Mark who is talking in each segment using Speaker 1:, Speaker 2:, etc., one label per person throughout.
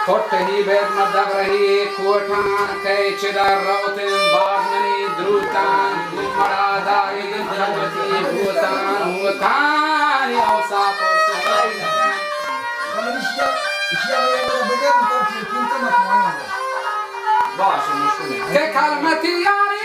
Speaker 1: Kortehi bed madabrahi kuatan kay chidar rautin bagmani drutan gumarada idhagati hutan awsaf osai baş müşkül ke kalmati yani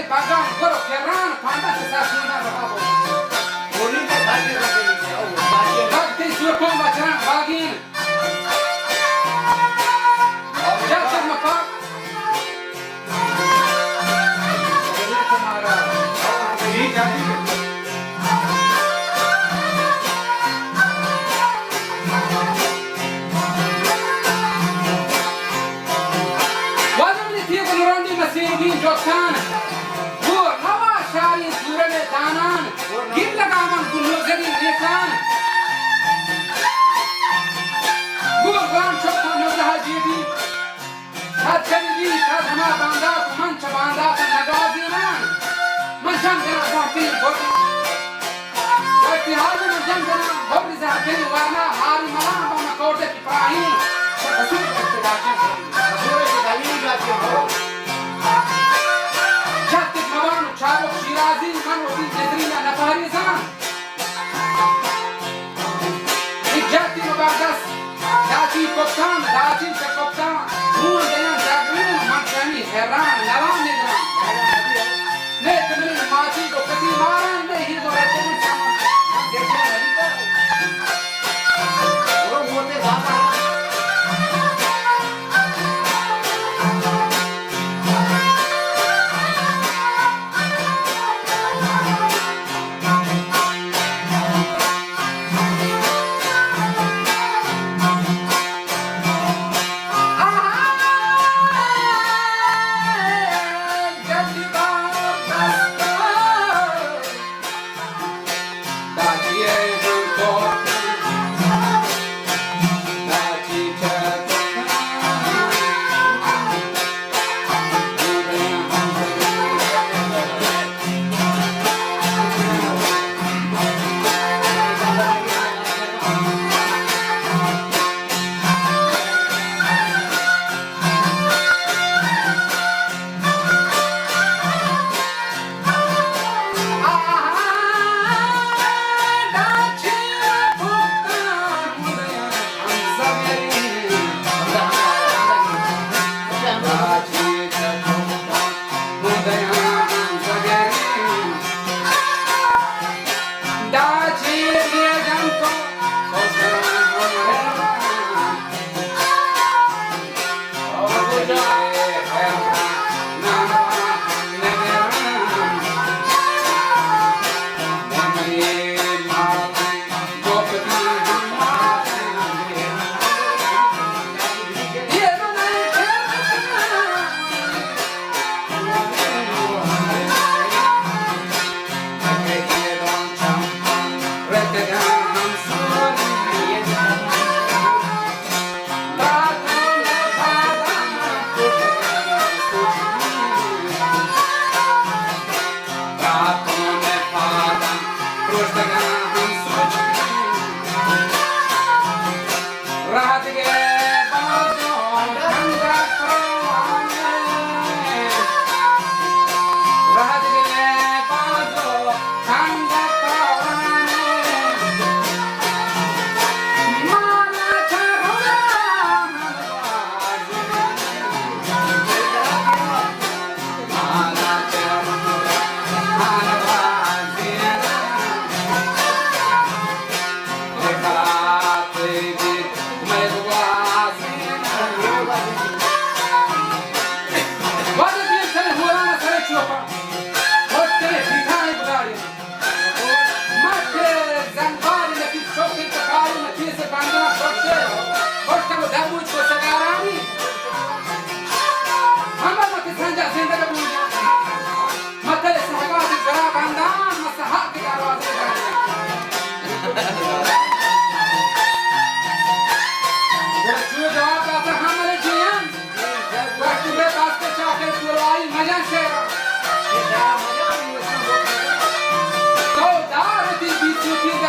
Speaker 1: Bagan, goro, kerran, panda, sasuna, babo. Oni ko bhagi rakhe ho. Bhagte surko bachran bagin. Ja chama. Ini तुम्हारा. ठीक है. Wajib ni thie gonrondi masini jotan. Danan, gim lagaman gulozeri nekan. Gulgan chokta nozha jidi. Had kadi had hama banda mancha banda nagazinan. Manchan kana bahti bodi. Bahti hal mein manchan kana bodi zahti warna hari mala bama kote ki prahin. Asul korte dacha. Asul ke dalil gachi ho. Chalo Shirazi man odi jedrina nafarizan Ijati mubardas Dachi koptan Dachi koptan Moon dayan jagrin Manchani heran Nawan nidran Ne tumri machi ko kati maran Ne hi do rete chama Dekhe nahi ko Oro mote baba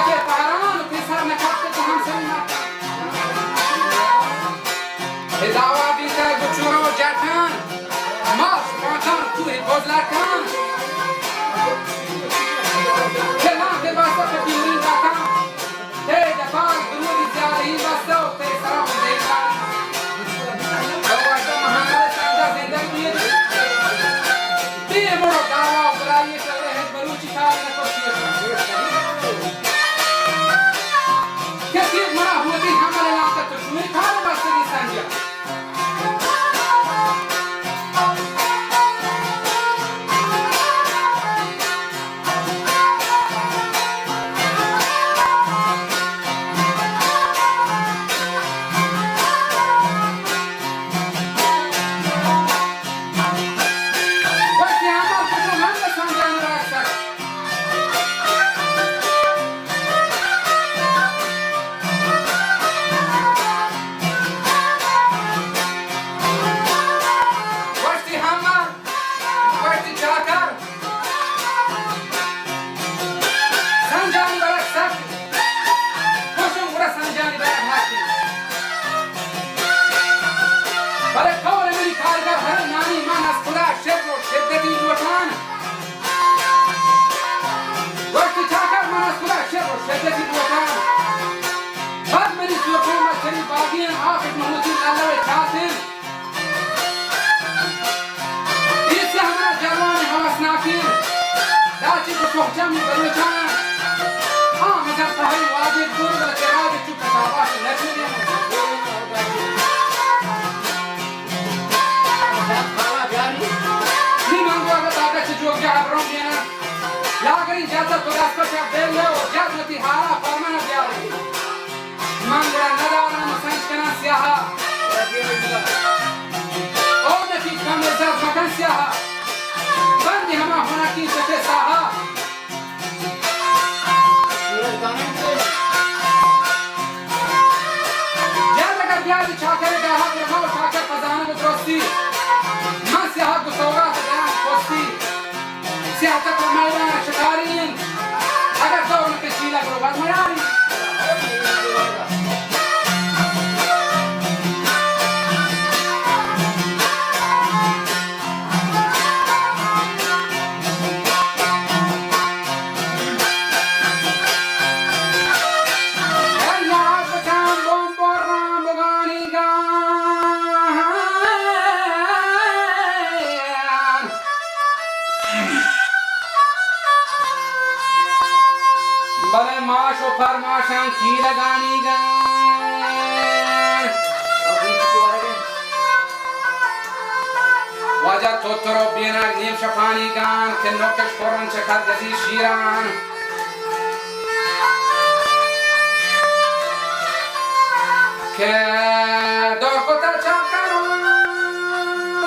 Speaker 1: دفع پهران پسر نکرده تو هم سری نکن هداوا بیتر بچورا و جرکن ماش پانتان توی بزلکن کلام که باستا پتیورین دکن تی دفاع درودی زیاده این باستا و تی سرام دیگران دوازده محمد سنده زنده بیده بیه مرو دعوا و برایی شوره هج بلوچی کار نکشیه کسی مرا هودی حمل لانتا تشوی کار بستگی سنجا جمعی بلوچان مثلا پهی واجد دور و چراغ چوب کتاباش نشونیم نیمان گوه داده چه جوگ جهبرون بیانم لاغر این جازت و دست کشب بیله و جازتی حالا فرمان بیاری من گرن ندارم و سنج کنن سیاها او نکی کم لذت مکن سیاها بندی همه هنکی چکه ساها بیادی چاکر گاها برها و چاکر خزانه بدرستی من سیاحت و سوغات دیان پستی سیاحتت و میدان شکارین اگر دور نکشی لگرو بد میاری بله ماش و پرماشان کی لگانی گن واجه توتر و بینک نیم شپانی گن که نوکش پرن چکر گزی شیران که دور کتا چاکرون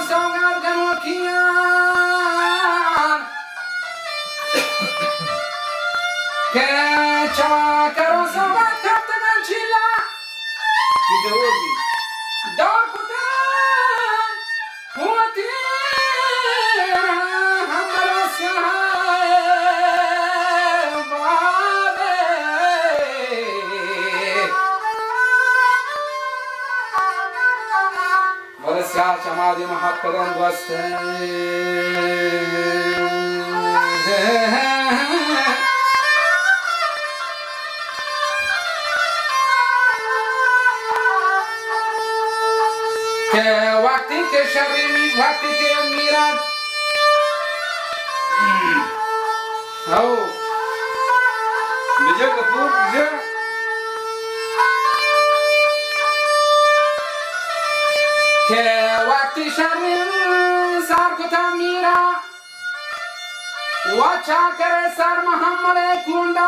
Speaker 1: سوگار گنو کیان که چاکرون سوگار کرده من چیلا کی جوزی دور کتا پوتی همرا سهای بابه بله سیاه چمادی محبتن گوسته که وقتی که شبی وقتی که میرد او بجا کپور بجا که وقتی شبی سر کتا میرا و چاکر سر محمد کنده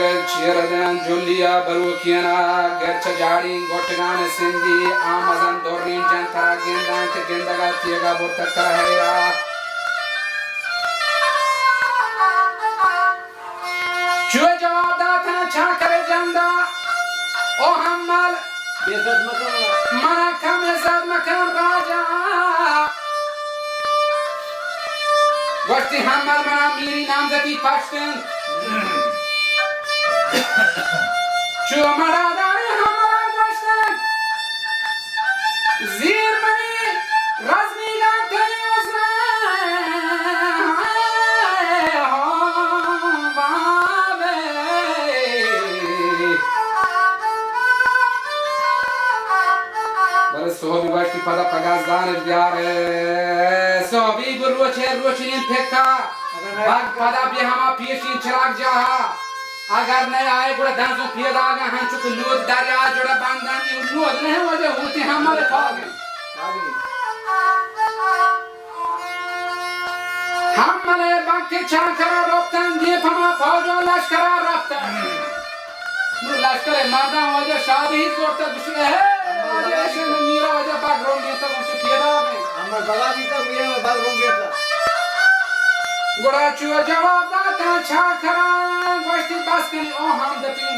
Speaker 1: اگر چیردن جولیا بروکینا گرچه جاڑی گوٹگان سندی آمزن دورین جنترا گندان که گندگا تیگا برتکر حیرا چوه جواب داتا چاکر جندا او حمل
Speaker 2: बेइज्जत मत करना
Speaker 1: मना कम इज्जत मकान राजा वस्ती हमर मना मेरी नामजदी पश्तन चो मरा दारे हमारा पश्तन जीर मनी रज़मी गाते Sobi bashti pada pagazdan biare sobi roche rochinin phekka bag pada bi hama pieshin chirag jaha agar nahi aaye bura dansu phiyada ga han chuk lod darya joda bandan lod nahi hoje hote hamare thage hamare banke chakara raftan diye hama faujo lashkara raftan nu lashkare mardan hoje shadi hi korta dushne hai ऐसे में मीरा वजह background देता मुझे फियदा में
Speaker 2: हमर बाबा जी का मीरा में background देता
Speaker 1: गुड़ा चुआ जवाब दाता छा खरा गोश्ती बस करी ओ हम दफीन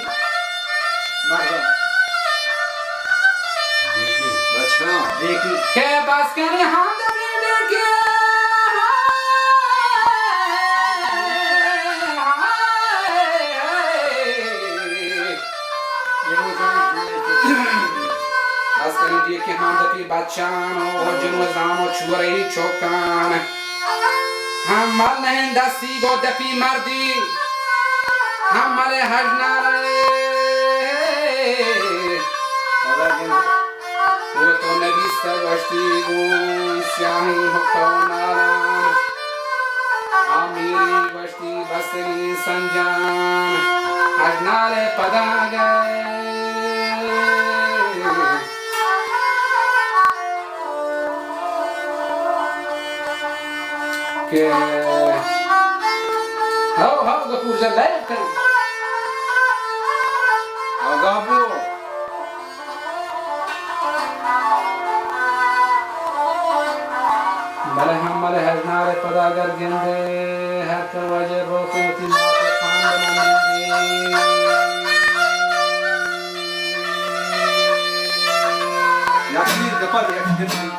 Speaker 2: मर देखी बचना देखी
Speaker 1: के बस करी हम दफीन देखी Ascari che handati bacciano oggi zamo churei chokan hamar nahin dasti go dafi mardi hamare hajnare wo to nabi stavashti go syahi hokona amiri vashti basri sanjan hajnare padaga que how gapur jalla kar
Speaker 2: agabu
Speaker 1: male hamale haznare padagar gende har karwaje rokoti mate pan banande
Speaker 2: yakni gapar yakni